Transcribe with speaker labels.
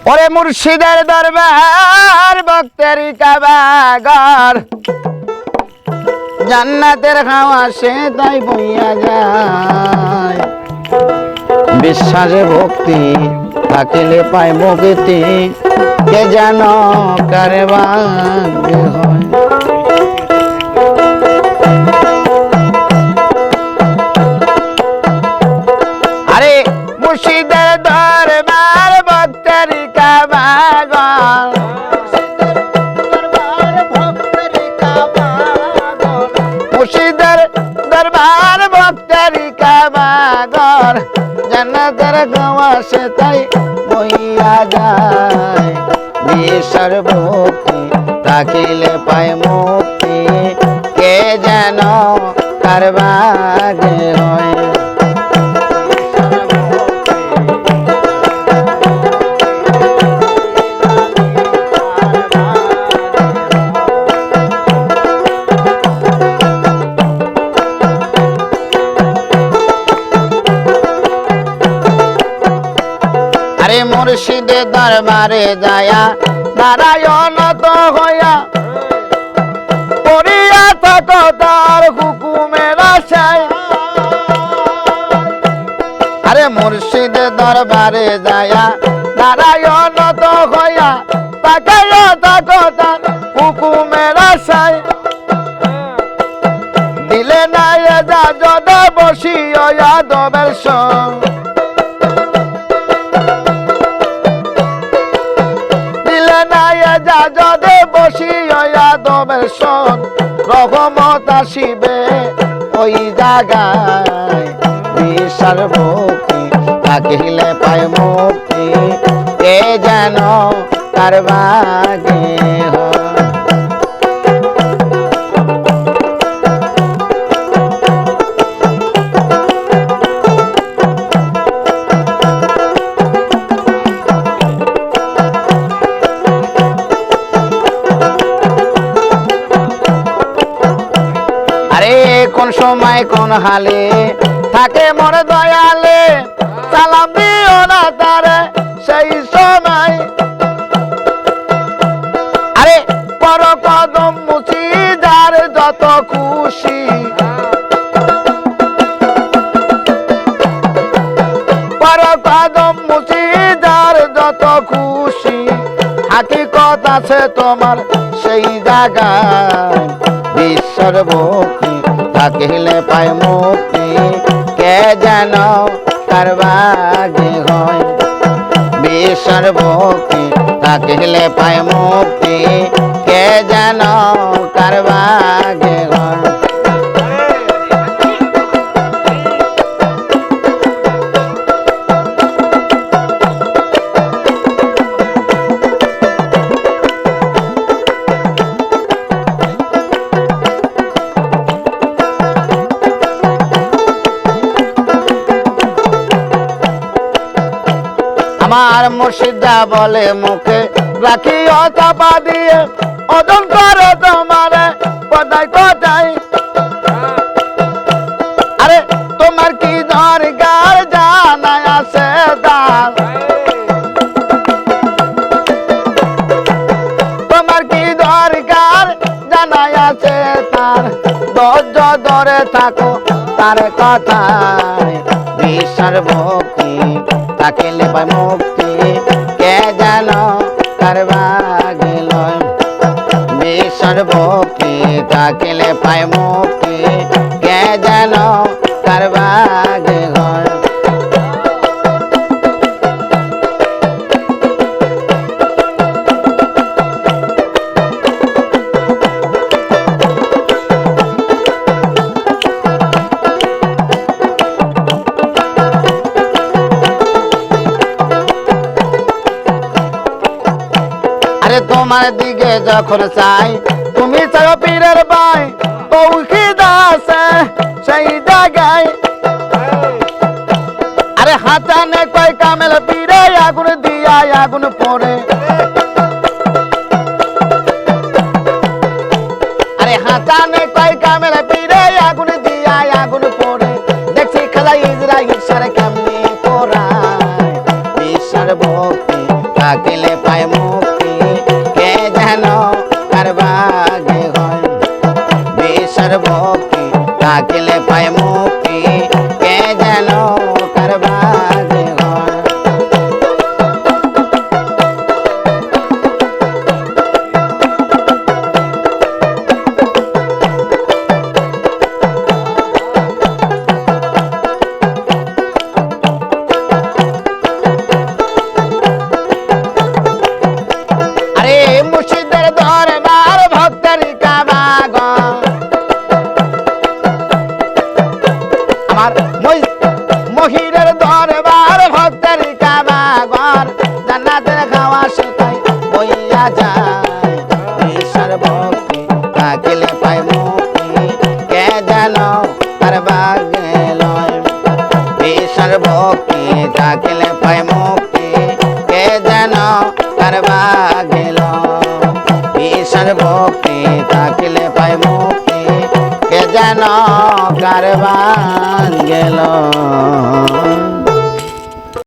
Speaker 1: ওরে মুর্শিদের দরবার ভক্তের কাবাগর জান্নাতের হাওয়া সে তাই বইয়া যায় বিশ্বাসে ভক্তি থাকিলে পায় মুক্তি কে যেন কারে ভাগ্যে হয় আরে মুর্শিদের দরবার ভক্তের কাবাগর মুর্শিদের দরবার ভক্তের কাবাগর জান্নাতের গাওয়া সে তাই বইয়া যায় বিশ্বের ভক্তি থাকিলে পায় মুক্তি কে যেন কার ভাগ্যে হয় মুর্শিদের দরবারে যায়া নারায়ণ তো হইয়া পড়িয়া থাকো তার হুকুমের আশায় আরে মুর্শিদের দরবারে যায়া নারায়ণ তো হইয়া তাকাইয়া থাকো তার হুকুমের আশায় দিলে না যা যদ বসিয়া যাদবের সঙ্গ যাজদে বসিয়া যাদবের সন রহমত আসিবে ওই জায়গায় বিশ্বাস ভক্তি থাকিলে পায় মুক্তি কে যেন কার ভাগ্যে হয় কোন সময় কোন হালে থাকে মোর দয়ালে সালাম দিও না তারে সেই সময় আরে পর কদম মুছি যার যত খুশি পর কদম মুছি যার যত খুশি হাকিকত আছে তোমার সেই জায়গায় বিশ্বের ভক্তি থাকিলে পায় মুক্তি কে যেন কার ভাগ্যে হয় বিশ্বের ভক্তি থাকিলে পায় মুক্তি কে যেন কার ভাগ্যে হয় আমার মুর্শিদা বলে মুখে রাখি চাপা দিয়ে ওজন করে তোমার কোথায় কোথায় আরে তোমার কি দরকার জানাই আছে দান তোমার কি দরকার জানাই আছে তার ধৈর্য ধরে থাকো তার কথায় বিশ্বাস ভক্তি থাকিলে পায় মুক্তি কে যেন কার ভাগ্যে লয় বিশ্বাস ভক্তি থাকিলে পায় মুক্তি কে যেন কার ভাগ্যে হয় তোমার দিকে যখন চাই তুমি চাও পীরের ভাই তৌহিদ আছে সেই জায়গায় আরে হাতানে কয় কামেল পীরে আগুন দিয়া আগুন পড়ে আরে হাতানে কয় কামেল পীরে আগুন দিয়া আগুন পড়ে দেখছি খেলা ইসরাইল সারে কেমনি পড়ায় বিশ্বাস ভক্তি থাকিলে পায় মুক্তি কে যেন কার ভাগ্যে হয় বিষের ভক্তি থাকিলে পায় মুক্তি কে যেন কার ভাগ্যে হয় মুর্শিদের দরবার ভক্তের কামাগণ আমার মহিরের দরবার ভক্তের কামাগণ জান্নাতের খাওয়া সেটাই বইয়া যায় ঈশ্বর ভক্তি থাকিলে পায় মুক্তি কে যেন তার ভাগ্যে লয় ঈশ্বর ভক্তি থাকিলে পায় মুক্তি কে যেন তার ভাগ্যে লয় ঈশ্বর ভক্তি থাকিলে পায় মুক্তি কে যেন কার ভাগ্যে লয়